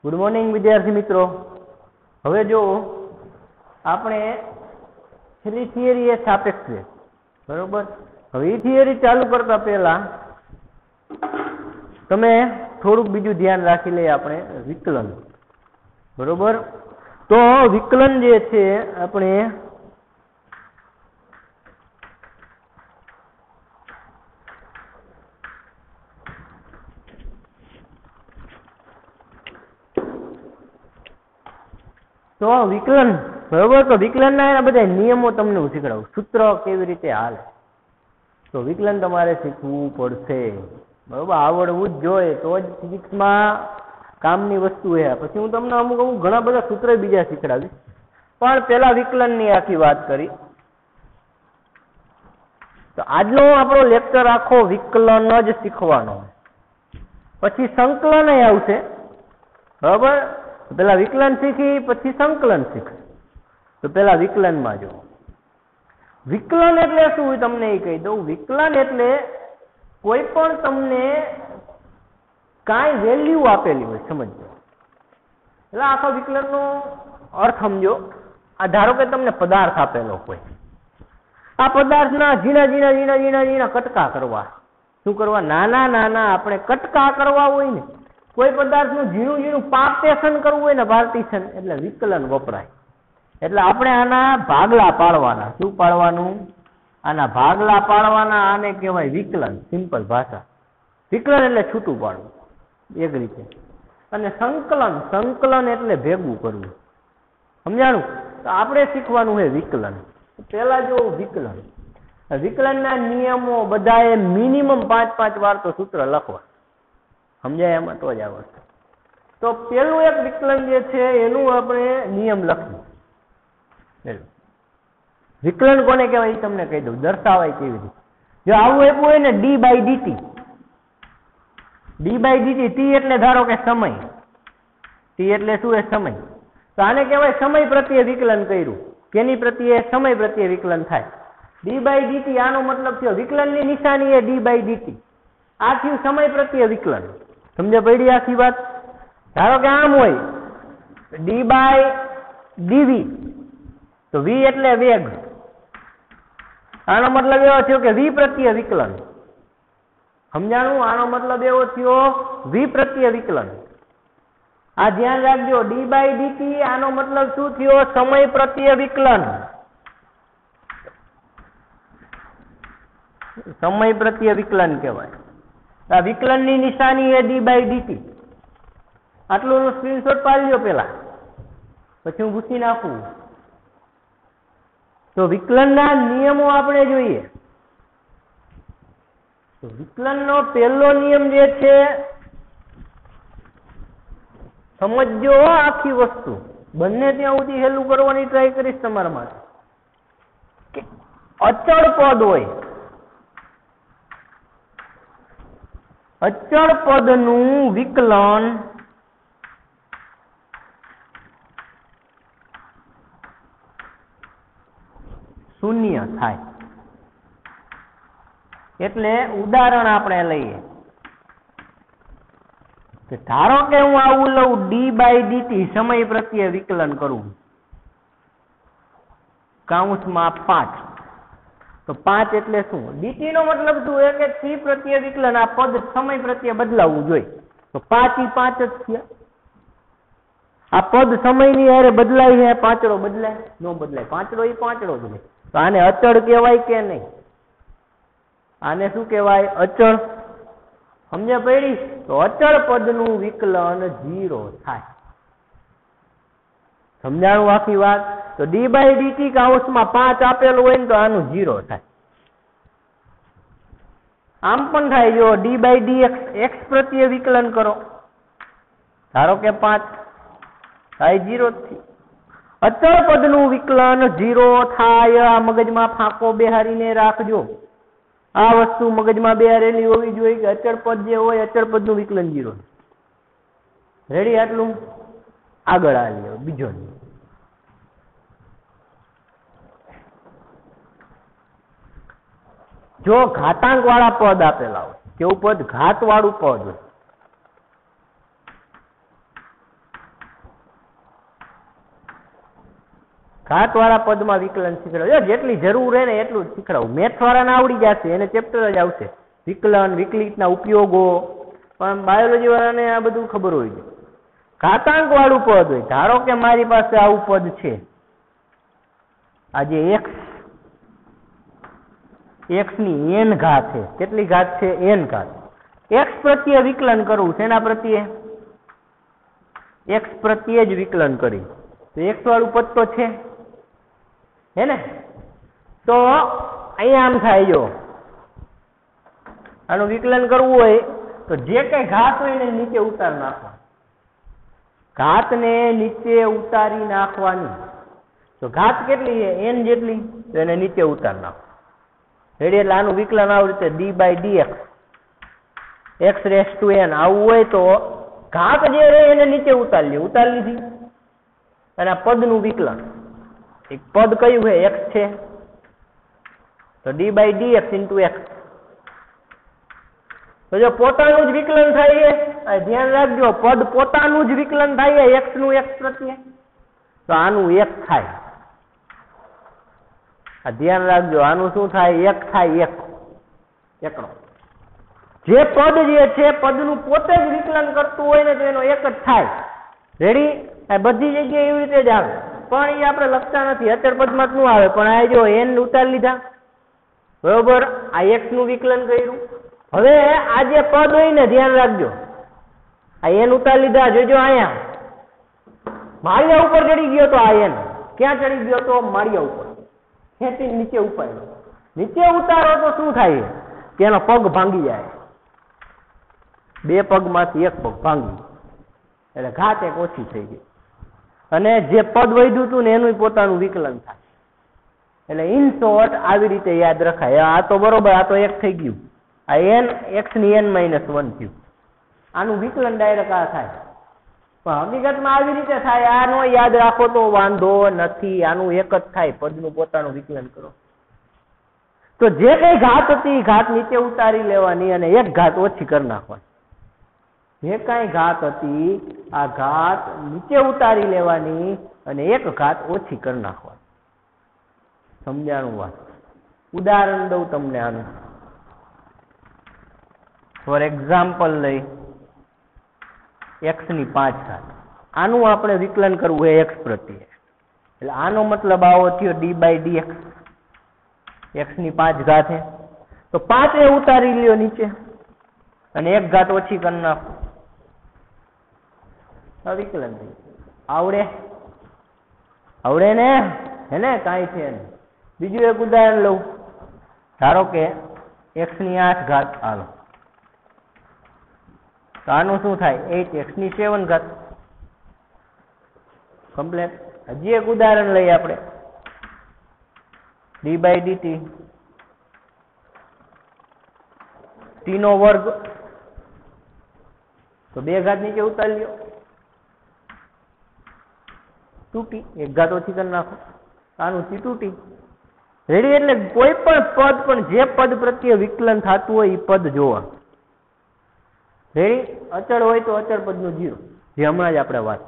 Good morning વિદ્યાર્થી મિત્રો. હવે જો આપણે છેલ્લી થિયરી એ સાપેક્ષ છે, બરોબર. હવે એ થિયરી ચાલુ કરતા પહેલા તમે થોડુંક બીજું ધ્યાન રાખી લઈએ, આપણે વિકલન, બરોબર. તો વિકલન જે છે આપણે તો વિકલન, બરોબર. તો વિકલનના એના બધા નિયમો તમને હું શીખડાવું, સૂત્ર કેવી રીતે હાલે. તો વિકલન તમારે શીખવું પડશે, બરોબર. આવડવું જ જોઈએ તો જ ફિઝિક્સમાં કામની વસ્તુ છે. પછી હું તમને અમુક ઘણા બધા સૂત્ર બીજા શીખડાવીશ, પણ પેલા વિકલનની આખી વાત કરી. તો આજનો આપણો લેક્ચર આખો વિકલન જ શીખવાનો, પછી સંકલન આવશે, બરોબર. પેલા વિકલન શીખી પછી સંકલન શીખ. તો પેલા વિકલનમાં જો વિકલન એટલે શું તમને એ કહી દઉં. વિકલન એટલે કોઈ પણ તમને કાંઈ વેલ્યુ આપેલી હોય, સમજો. એટલે આખા વિકલનનો અર્થ સમજો. આ ધારો કે તમને પદાર્થ આપેલો હોય, આ પદાર્થના ઝીણા ઝીણા ઝીણા ઝીણા ઝીણા કટકા કરવા. શું કરવા? નાના નાના આપણે કટકા કરવા હોય ને, કોઈ પદાર્થનું ઝીણું ઝીણું પાર્ટેશન કરવું હોય ને, પાર્ટીશન, એટલે વિકલન વપરાય. એટલે આપણે આના ભાગલા પાડવાના. શું પાડવાનું? આના ભાગલા પાડવાના. આને કહેવાય વિકલન, સિમ્પલ ભાષા. વિકલન એટલે છૂટું પાડવું, એક રીતે. અને સંકલન, સંકલન એટલે ભેગું કરવું. સમજાણું? તો આપણે શીખવાનું છે વિકલન. પેલા જો વિકલન, વિકલનના નિયમો બધાએ મિનિમમ 5-5 વાર તો સૂત્ર લખવા. સમજાય એમાં તો જ આવડશે. તો પેલું એક વિકલન જે છે એનું આપણે નિયમ લખીએ. વિકલન કોને કહેવાય એ તમને કહી દઉં, દર્શાવાય કેવી રીતે. જો આવું આપ્યું હોય ને, d by dt, d by dt, t એટલે ધારો કે સમય, ટી એટલે શું? એ સમય. તો આને કહેવાય સમય પ્રત્યે વિકલન કર્યું. કેની પ્રત્યે? સમય પ્રત્યે વિકલન થાય. ડી બાય ડીટી, આનો મતલબ થયો વિકલનની નિશાની એ ડી બાય ડીટી. આ થયું સમય પ્રત્યે વિકલન. સમજ પડી આખી વાત? ધારો કે આમ હોય ડી બાય ડીવી, તો વી એટલે વેગ. આનો મતલબ એવો થયો કે વી પ્રત્યે વિકલન. સમજાણું? આનો મતલબ એવો થયો વી પ્રત્યે વિકલન. આ ધ્યાન રાખજો, ડી બાય ડીટી, આનો મતલબ શું થયો? સમય પ્રત્યે વિકલન. સમય પ્રત્યે વિકલન કહેવાય. આ વિકલનની નિશાની એ ડી બાય ડીટી. આટલું સ્ક્રીનશોટ પાડી લો પેલા, પછી હું પૂછી નાખું. તો વિકલનના નિયમો આપણે જોઈએ. તો વિકલનનો પહેલો નિયમ જે છે, સમજો આખી વસ્તુ. બંને ત્યાં સુધી હેલું કરવાની ટ્રાય કરીશ તમારા માટે. કે અચળ પદ હોય, અચળ પદનું વિકલન શૂન્ય થાય. એટલે ઉદાહરણ આપણે લઈએ. ધારો કે હું આવું લઉં, ડી બાય ડીટી, સમય પ્રત્યે વિકલન કરું, કૌંસમાં 5. તો 5 એટલે શું? ડીટી નો મતલબ શું? એ કે સી પ્રત્યે વિકલન. આ પદ સમય પ્રત્યે બદલાવવું જોઈએ. તો 5 ઈ 5 જ થયા. આ પદ સમયની હારે બદલાય છે, પાંચડો બદલાય? નો બદલાય. પાંચડો ઈ પાંચડો જ નહીં. તો આને અચળ કહેવાય કે નહીં? આને શું કહેવાય? અચળ. સમજ્યા પડી? તો અચળ પદનું વિકલન 0 થાય. સમજાણું આખી વાત? તો ડી બાય ડીટી કૌંસમાં 5 આપેલું હોય ને, તો આનું 0 થાય. આમ પણ થાય. જો ડી બાય ડીએક્સ, એક્સ પ્રત્યે વિકલન કરો, ધારો કે 5, થાય 0 થી. અચળ પદનું વિકલન 0 થાય. આ મગજમાં ફાંકો બેહારીને રાખજો. આ વસ્તુ મગજમાં બેહારેલી હોવી જોઈએ કે અચળ પદ જે હોય, અચળ પદનું વિકલન 0. રેડી? આટલું આગળ આવ્યો બીજો. જો ઘાતાંક વાળા પદ આપેલા હોય, કેવું પદ? ઘાત વાળું પદ હોય, ઘાતવાળા પદમાં વિકલન શીખડાવું. જેટલી જરૂર રહે ને એટલું જ શીખડાવું. મેથવાળાને આવડી જશે, એને ચેપ્ટર જ આવશે, વિકલન વિકલિતના ઉપયોગો. પણ બાયોલોજી વાળાને આ બધું ખબર હોય છે. ઘાતાંક વાળું પદ હોય, ધારો કે મારી પાસે આવું પદ છે, આજે એક્સ ની એન ઘાત છે. કેટલી ઘાત છે? એન ઘાત. એક્સ પ્રત્યે વિકલન કરવું, શેના પ્રત્યે? એક્સ પ્રત્યે જ વિકલન કરી. તો એક્સ વાળું પદ તો છે હે ને? તો અહીંયા આમ થાય, જો આનું વિકલન કરવું હોય તો જે કઈ ઘાત હોય એને નીચે ઉતાર નાખવા. ઘાતને નીચે ઉતારી નાખવાની. તો ઘાત કેટલી છે? એન જેટલી. તો એને નીચે ઉતાર નાખો. રેડી? એટલે આનું વિકલન આવી રીતે d by d x raise to n આવું હોય તો ઘાત જે રહે એને નીચે ઉતારી લે. ઉતારી લીધી. અને આ પદનું વિકલન, એક પદ કયું છે? એક્સ છે. તો d by d x into x. તો જો પોતાનું જ વિકલન થાય છે, ધ્યાન રાખજો, પદ પોતાનું જ વિકલન થાય છે એક્સ નું એક્સ પ્રત્યે, તો આનું એક થાય. આ ધ્યાન રાખજો, આનું શું થાય? એક થાય. એકડો. જે પદ જે છે પદનું પોતે જ વિકલન કરતું હોય ને તો એનો એક જ થાય. રેડી? આ બધી જગ્યાએ એવી રીતે જ આવે, પણ એ આપણે લખતા નથી. અત્યારે પદમાં શું આવે? પણ આ જો એન ઉતારી લીધા, બરોબર, આ એક્સ નું વિકલન કર્યું. હવે આ જે પદ હોય ને, ધ્યાન રાખજો, આ એન ઉતારી લીધા. જોજો અહીંયા માળિયા ઉપર ચડી ગયો તો આ એન ક્યાં ચડી ગયો તો? માળિયા ઉપર. ખેંચી નીચે ઉપાડ્યો. નીચે ઉતારો તો શું થાય? કે એનો પગ ભાંગી જાય. બે પગમાંથી એક પગ ભાંગી, એટલે ઘાત એક ઓછી થઈ ગઈ. અને જે પદ વધ્યું હતું ને એનું પોતાનું વિકલન થાય. એટલે ઇન શોર્ટ આવી રીતે યાદ રખાય. આ તો બરોબર, આ તો એક થઈ ગયું. આ એન એક્સ ની n -1 થયું. આનું વિકલન ડાયરેક્ટ આ થાય. પણ હકીકતમાં આવી રીતે થાય. આનો યાદ રાખો તો વાંધો નથી. આનું એક જ થાય, પદનું પોતાનું વિકલન કરો. તો જે કઈ ઘાત હતી, ઘાત નીચે ઉતારી લેવાની અને એક ઘાત ઓછી કરી નાખવાની. જે કઈ ઘાત હતી આ ઘાત નીચે ઉતારી લેવાની અને એક ઘાત ઓછી કરી નાખવાની. સમજાણું વાત? ઉદાહરણ દઉં તમને આનું. ફોર એક્ઝામ્પલ લઈ એક્સ ની 5 ઘાત. આનું આપણે વિકલન કરવું હોય એક્સ પ્રત્યે. એટલે આનો મતલબ આવો થયો d by d x. X ની 5 ઘાત છે તો 5 એ ઉતારી લ્યો નીચે અને એક ઘાત ઓછી કરી નાખો. વિકલન થઈ. આવડે? આવડે ને? હે ને? કાંઈ છે ને. બીજું એક ઉદાહરણ લઉં. ધારો કે એક્સ ની 8 ઘાત. હાલો, તો આનું શું થાય? 8x ની 7 ઘાત. કમ્પ્લેટ. હજી એક ઉદાહરણ લઈએ આપણે. ડી બાય ડીટી ટી નો વર્ગ. તો 2 ઘાત નીચે ઉતારી લ્યો. 2t. એક ઘાત ઓછી કરી નાખો. આનું c2t. રેડી? એટલે કોઈ પણ પદ, પણ જે પદ પ્રત્યે વિકલન થતું હોય એ પદ જોવા. રેડી? અચળ હોય તો અચળ પદનું 0, જે હમણાં જ આપણે વાત.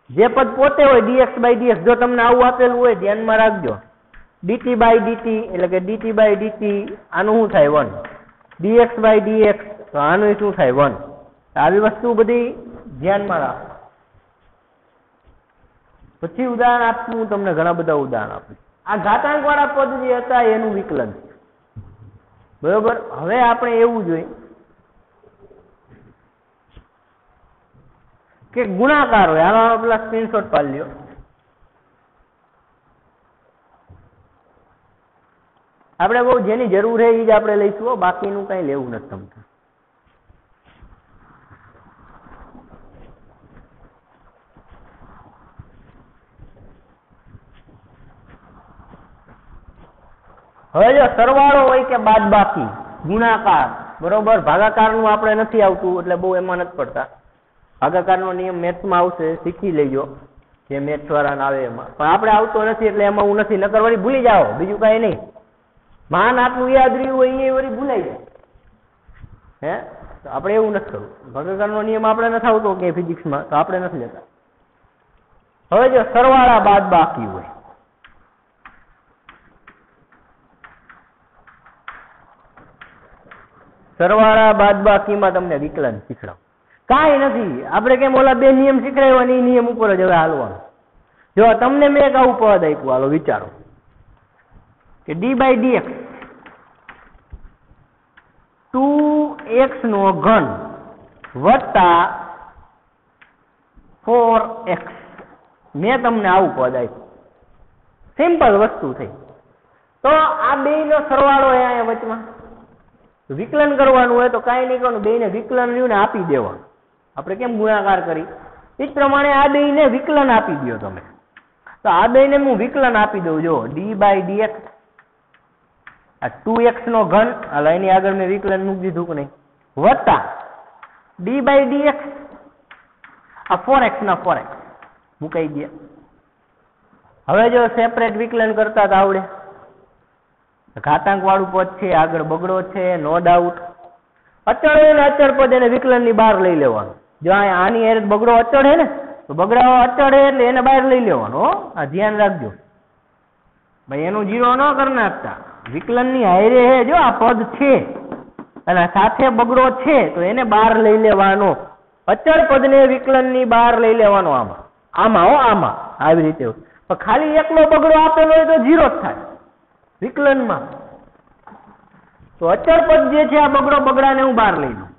જે પદ પોતે હોય dx બાય dx, જો તમને આવું આપેલું હોય ધ્યાનમાં રાખજો. dt બાય dt એટલે કે dt બાય dt, આનું શું થાય? 1. dx બાય dx, તો આનું શું થાય? 1. આવી વસ્તુ બધી ધ્યાનમાં રાખો. પછી ઉદાહરણ આપશું હું તમને, ઘણા બધા ઉદાહરણ આપીશ. આ ઘાતાંક વાળા પદ જે હતા એનું વિકલન, બરોબર. હવે આપણે એવું જોઈએ કે ગુણાકાર હોય. આનો પેલા સ્ક્રીનશોટ પાડી લ્યો. આપણે બહુ જેની જરૂર છે એ જ આપણે લઈશું, બાકીનું કઈ લેવું નથી તમને. હવે જો સરવાળો હોય કે બાદબાકી, ગુણાકાર, બરોબર. ભાગાકારનું આપણે નથી આવતું એટલે બહુ એમાં નથી પડતા. ભાગાકારનો નિયમ મેથ્સમાં આવશે, શીખી લેજો, જે મેથ્સ વાળાને આવે એમાં. પણ આપણે આવતો નથી એટલે એમાં હું નથી. નકર વળી ભૂલી જાઓ, બીજું કાંઈ નહીં. માન આટલું યાદ રહ્યું હોય એ વળી ભૂલાઈ જાય. હે? તો આપણે એવું નથી કરવું. ભાગાકારનો નિયમ આપણે નથી આવતો કે ફિઝિક્સમાં, તો આપણે નથી લેતા. હવે જો સરવાળા બાદ બાકી હોય, સરવાળા બાદ બાકીમાં તમને વિકલન શીખડાવ. કાંઈ નથી, આપણે કેમ ઓલા બે નિયમ શીખડાવ્યા ને એ નિયમ ઉપર જ હવે હાલવાનું. જો તમને મેં એક આવું પદ આપ્યું, હાલો વિચારો કે d/dx 2x નો ઘન વત્તા 4x. મેં તમને આવું પદ આપ્યું, સિમ્પલ વસ્તુ થઈ. તો આ બેયનો સરવાળો અહીંયા વચમાં વિકલન કરવાનું હોય તો કાંઈ નહીં કરવાનું, બેયને વિકલન રહ્યું ને આપી દેવાનું. આપણે કેમ ગુણાકાર કરી એ જ પ્રમાણે આ બેયને વિકલન આપી દો તમે. તો આ બેયને હું વિકલન આપી દઉં. જો d/dx આ 2x નો ઘન, હાલ એની આગળ મેં વિકલન મૂકી દીધું કે નહીં, વત્તા d/dx આ 4x ના 4x મુકાઈ ગયા. હવે જો સેપરેટ વિકલન કરતા જ આવડે. ઘાતાંક વાળું પદ છે, આગળ બગડો છે, નો ડાઉટ. અચળ હોય ને અચળ પદ એને વિકલન ની બહાર લઈ લેવાનું. જો આની હારે બગડો અચળ હે ને, તો બગડાવો અચળ હે એટલે એને બહાર લઈ લેવાનું. આ ધ્યાન રાખજો ભાઈ, એનું જીરો ન કરી નાખતા. વિકલન ની હારે હે જો આ પદ છે અને સાથે બગડો છે તો એને બહાર લઈ લેવાનો. અચળ પદને વિકલન ની બહાર લઈ લેવાનો. આમાં આવી રીતે. પણ ખાલી એકલો બગડો આપેલો હોય તો જીરો જ થાય વિકલનમાં. તો અચળ પદ જે છે આ બગડો બગડાને હું બહાર લઈ લઉં.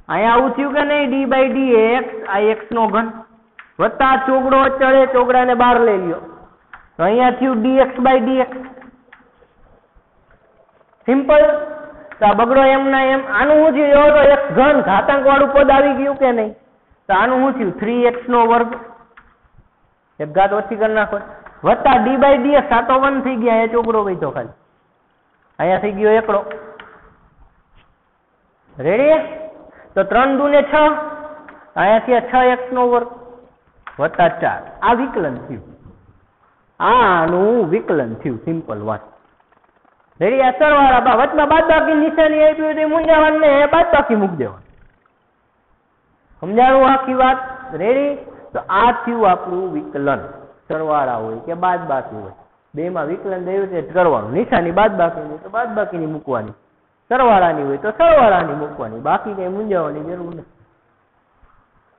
અહીંયા આવું થયું કે નહીં, d/dx આ x નો ઘન વત્તા ચોગડો અચળ એ ચોગડાને બહાર લઈ લ્યો તો અહીંયા થયું dx/dx. સિમ્પલ. તો આ બગડો એમ ના એમ. આનું શું થયું? તો x ઘન ઘાતાંક વાળું પદ આવી ગયું કે નહીં? તો આનું શું થયું? 3x નો વર્ગ, એક ઘાત ઓછી કરી નાખો, વત્તા d/dx. આ તો 1 થઈ ગયા, એ ચોગડો વૈધો ખાલી, અહીંયા થઈ ગયો એકડો. રેડી? તો 3 દુ ને 6, અહીંયાથી 6x નો વર્ગ વત્તા 4. આ વિકલન થયું. આનું વિકલન થયું. સિમ્પલ વાત. રેડી? આ સરવાળા વચમાં બાદબાકી નિશાની આપી હોય તો મૂંઝાવાનું ને બાદબાકી મૂકી દેવાનું. સમજાણું આખી વાત? રેડી? તો આ થયું આપણું વિકલન. સરવાળા હોય કે બાદબાકી હોય, બેમાં વિકલન થયું છે કરવાનું. નિશાની બાદબાકી હોય તો બાદબાકીની મૂકવાની, સરવાળાની હોય તો સરવાળાની મૂકવાની. બાકી કઈ મૂંઝાવાની જરૂર નથી.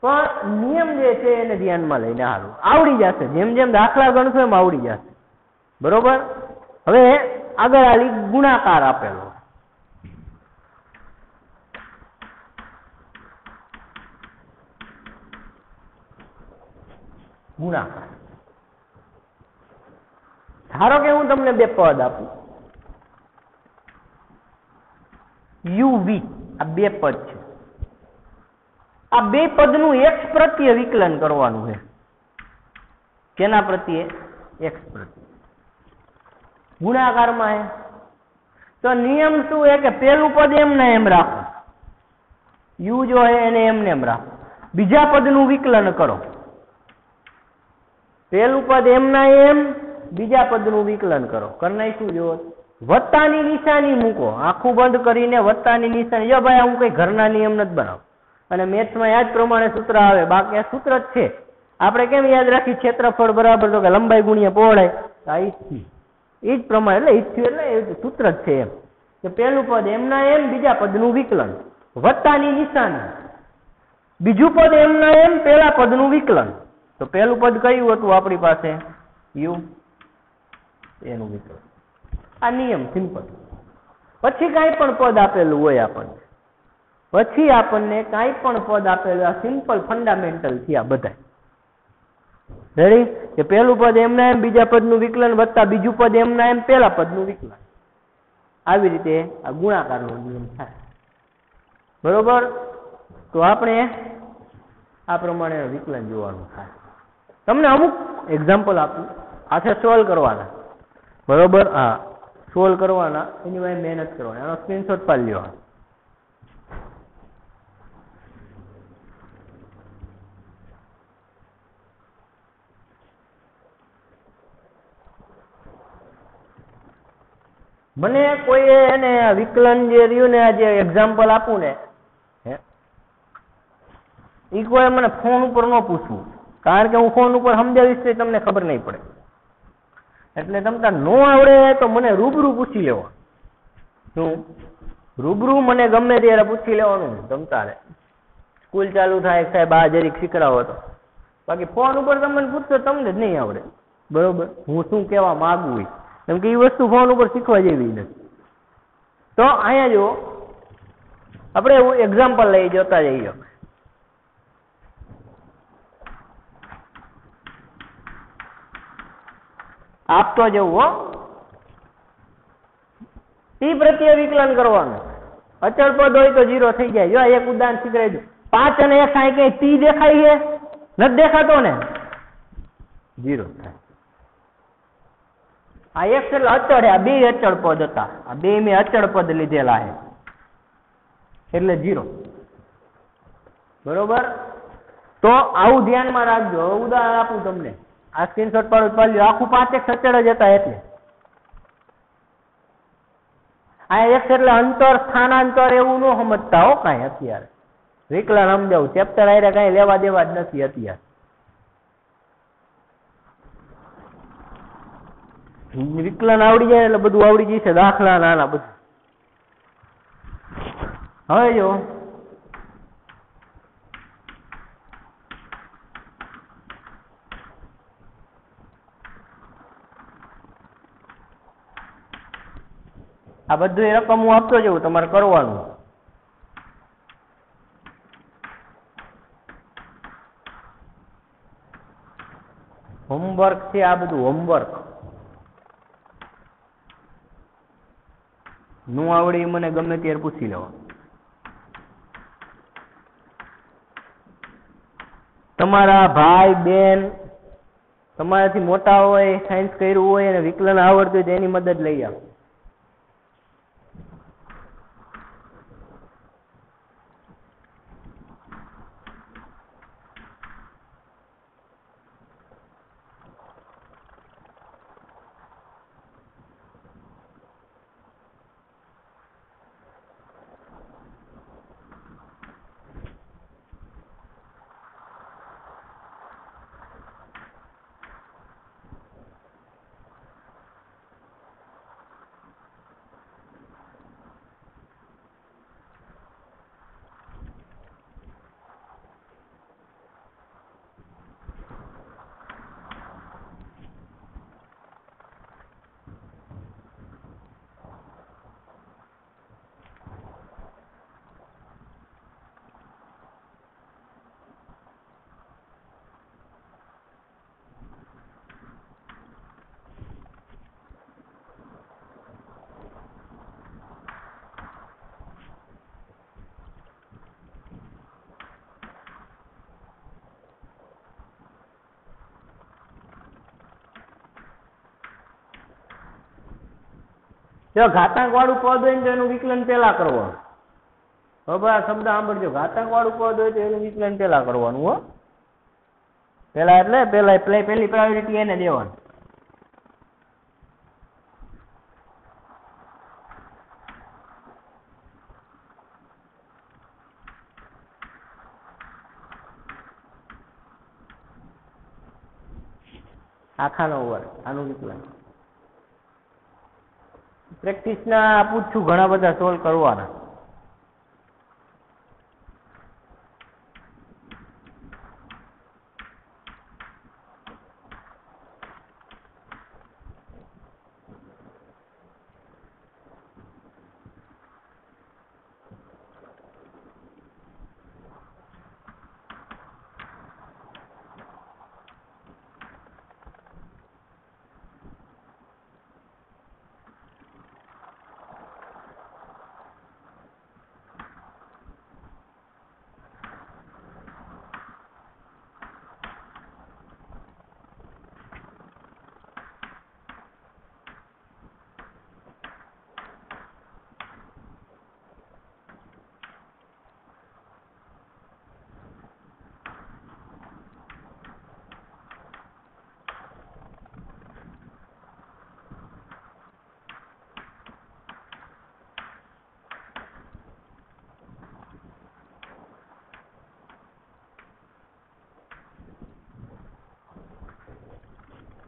પણ નિયમ જે છે એને ધ્યાનમાં લઈને હાલો, આવડી જશે. જેમ જેમ દાખલા ગણશો એમ આવડી જશે. બરોબર? હવે આગળ આલી ગુણાકાર આપેલો. ગુણાકાર. ધારો કે હું તમને બે પદ આપું, uv. આ બે પદ છે. આ બે પદનું x પ્રત્યે વિકલન કરવાનું છે. કેના પ્રત્યે? x પ્રત્યે. ગુણાકારમાં તો નિયમ શું છે કે પેલું પદ એમને એમ રાખો, u જો હે એને એમને એમ રાખો. બીજા પદનું વિકલન કરો. પેલું પદ એમના એમ, બીજા પદનું વિકલન કરો. કરી શું જો વત્તાની નિશાની મૂકો. આખું બંધ કરીને વત્તાની નિશાની. જો ભાઈ હું કઈ ઘરના નિયમ નથી બનાવ, અને મેથ્સમાં યાદ પ્રમાણે સૂત્ર આવે. બાકી આ સૂત્ર જ છે. આપણે કેમ યાદ રાખી? ક્ષેત્રફળ બરાબર તો કે લંબાઈ ગુણ્યા પહોળાઈ. આ એ જ પ્રમાણે એટલે એ સૂત્ર જ છે એમ કે પેલું પદ એમના એમ, બીજા પદનું વિકલન વત્તાની નિશાની. બીજું પદ એમના એમ, પેલા પદનું વિકલન. તો પેલું પદ કયું હતું આપણી પાસે? u. એનું વિકલન. આ નિયમ સિમ્પલ. પછી કાંઈ પણ પદ આપેલું હોય આપણને, પછી આપણને કાંઈ પણ પદ આપેલું, આ સિમ્પલ ફંડામેન્ટલ થયા બધા. રેડી? કે પેલું પદ એમના એમ, બીજા પદનું વિકલન વત્તા બીજું પદ એમના એમ, પેલા પદનું વિકલન. આવી રીતે આ ગુણાકારનો નિયમ થાય. બરોબર? તો આપણે આ પ્રમાણે વિકલન જોવાનું થાય. તમને અમુક એક્ઝામ્પલ આપું, હાથે સોલ્વ કરવાના. બરોબર? હા, સોલ્વ કરવાના, એની વાય મહેનત કરવાની. આનો સ્ક્રીનશોટ પાડી લેવાનો. મને કોઈ એને વિકલન જે રહ્યું ને, જે એક્ઝામ્પલ આપું ને, એ કોઈ મને ફોન ઉપર ન પૂછવું. કારણ કે હું ફોન ઉપર સમજાવીશ તો તમને ખબર નહીં પડે. એટલે તમતા ન આવડે તો મને રૂબરૂ પૂછી લેવો. શું રૂબરૂ મને ગમે ત્યારે પૂછી લેવાનું તમતારે. સ્કૂલ ચાલુ થાય સાહેબ આ જરીક શીખડાવો તો. બાકી ફોન ઉપર તમને પૂછતો તમને જ નહીં આવડે. બરોબર, હું શું કહેવા માંગુ હોય કેમ કે એ વસ્તુ ફોન ઉપર શીખવા જેવી નથી. તો અહીંયા જો આપણે એવું એક્ઝામ્પલ લઈ જોતા જઈએ. આપતો જવું હો, ટી પ્રત્યે વિકલન કરવાનું. અચળ પદ હોય તો 0 થઈ જાય. જો એક ઉદાહરણ શીખવાડી દઉં. 5 અને 1 અહીં કઈ ટી દેખાય છે? નથી દેખાતો ને, 0 થાય. આ એક એટલે અચળ છે, આ બે અચળ પદ હતા. આ બે મેં અચળ પદ લીધેલા છે એટલે 0. બરોબર, તો આવું ધ્યાનમાં રાખજો. ઉદાહરણ આપું તમને, આ સ્ક્રીનશોટ પાડો. આખું 5x અચળ જ હતા એટલે આ x એટલે અંતર સ્થાનાંતર એવું ન સમજતા હો કાંઈ. અત્યારે વિકલન સમજાવું, ચેપ્ટર આરે કાંઈ લેવા દેવા જ નથી અત્યારે. વિકલન આવડી જાય એટલે બધું આવડી જશે, દાખલા નાના બધું. હવે જો આ બધું એ રકમ હું આપતો જવું, તમારે કરવાનું. હોમવર્ક છે આ બધું. હોમવર્ક નું આવડે એ મને ગમે ત્યારે પૂછી લેવા. તમારા ભાઈ બેન તમારાથી મોટા હોય, સાયન્સ કર્યું હોય અને વિકલન આવડતું હોય તો એની મદદ લઈ આવો. જો ઘાતાંક વાળું પદ હોય ને તો એનું વિકલન પેલા કરવાનું. હવે આ શબ્દ સાંભળજો, ઘાતાંક વાળું પદ હોય તો એનું વિકલન પેલા કરવાનું. હો, પેલા એટલે પેલી પ્રાયોરિટી એને દેવાની. આખાનો વર્ગ, આનું વિકલન. પ્રેક્ટિસના પૂછું, ઘણા બધા સોલ્વ કરવાના.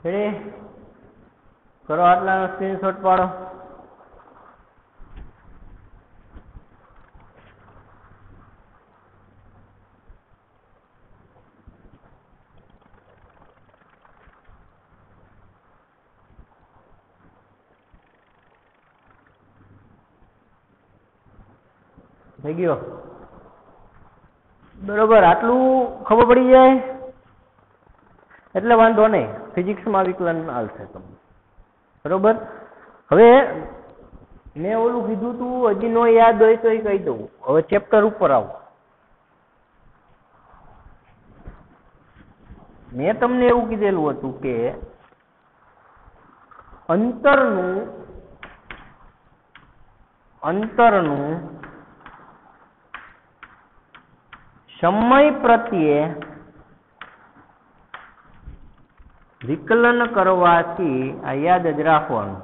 રેડી? કરો આટલાનો સ્ક્રીનશોટ પાડો. થઈ ગયો બરોબર? આટલું ખબર પડી જાય એટલે વાંધો નહીં, ફિઝિક્સમાં વિકલન આવશે તમને. બરોબર? હવે મેં ઓલું કીધું તું, હજી નો યાદ હોય તો એ કહી દઉં. હવે ચેપ્ટર ઉપર આવો. મેં તમને એવું કીધેલું હતું કે અંતરનું સમય પ્રત્યે વિકલન કરવાથી આ યાદ જ રાખવાનું,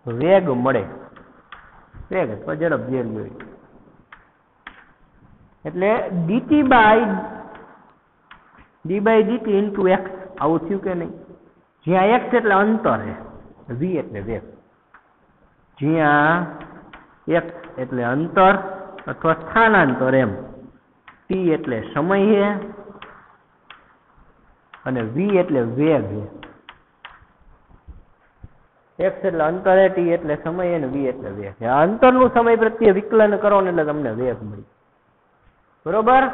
વેગ મળે. વેગ અથવા ઝડપ જે હોય એટલે dt by dt into x આવું થયું કે નહીં? જ્યાં એક્સ એટલે અંતર છે, વી એટલે વેગ. જ્યાં એક્સ એટલે અંતર અથવા સ્થાનાંતર એમ, ટી એટલે સમય છે અને વી એટલે વેગ છે. એક્સ એટલે અંતર છે, ટી એટલે સમય અને વી એટલે વેગ છે. આ અંતરનું સમય પ્રત્યે વિકલન કરો ને એટલે તમને વેગ મળી. બરોબર?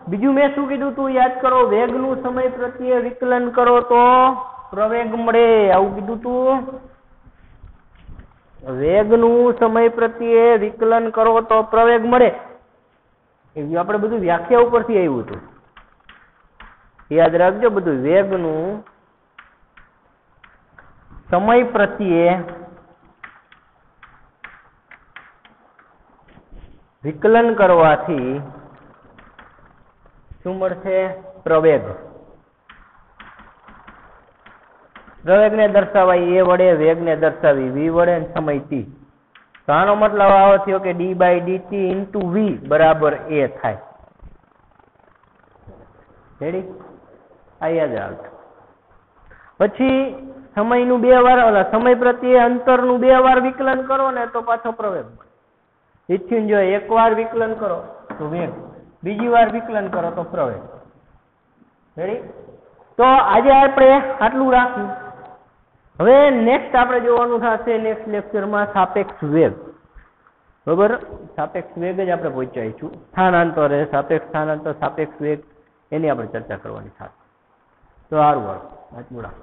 બીજું મેં શું કીધું તું યાદ કરો? વેગનું સમય પ્રત્યે વિકલન કરો તો પ્રવેગ મળે, આવું કીધું તું. વેગનું સમય પ્રત્યે વિકલન કરો તો પ્રવેગ મળે. એ આપણે બધું વ્યાખ્યા ઉપરથી આવ્યું હતું, યાદ રાખજો બધું. વેગનું સમય પ્રત્યે વિકલન કરવાથી શું મળશે? પ્રવેગ. પ્રવેગને દર્શાવાય એ વડે, વેગને દર્શાવી વી વડે, સમય ટી. તો આનો મતલબ આવો થયો કે d by dt into v બરાબર એ થાય. રેડી? આ યાદ રાખજો. પછી સમયનું 2 વાર, સમય પ્રત્યે અંતરનું 2 વાર વિકલન કરો ને તો પાછો પ્રવેગ મળે. ઈચ્છીને જો 1 વાર વિકલન કરો તો વેગ, બીજી વાર વિકલન કરો તો પ્રવેગ. રેડી? તો આજે આપણે આટલું રાખ્યું. હવે નેક્સ્ટ આપણે જોવાનું થશે નેક્સ્ટ લેક્ચરમાં સાપેક્ષ વેગ. બરોબર? સાપેક્ષ વેગ જ આપણે પહોંચાડીશું. સ્થાનાંતર, સાપેક્ષ સ્થાનાંતર, સાપેક્ષ વેગ, એની આપણે ચર્ચા કરવાની થશે. તો સારું આટલું રાખ.